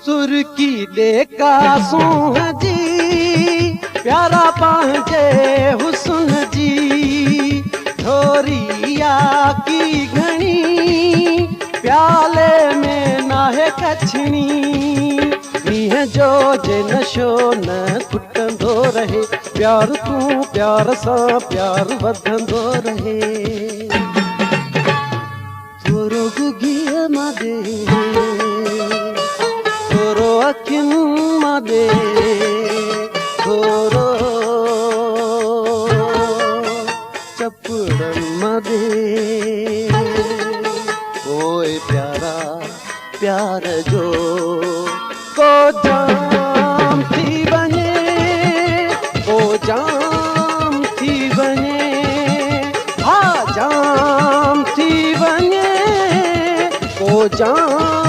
सुर्की दे कासूं जी प्यारा पंहिंजे हुस्न जी ढोरिया की घणी प्याले में नाहे कछणी मींहं जो जे नशो न खुटंदो रहे प्यार तूं प्यार सां प्यार वधंदो रहे थोरो गुगीअ मां दे थोरो अखियुनि मां दे थोरो चपड़नि मां दे ओए प्यारा प्यार जो को जाम थी वञे को जाम थी वञे हा जाम थी वञे को जाम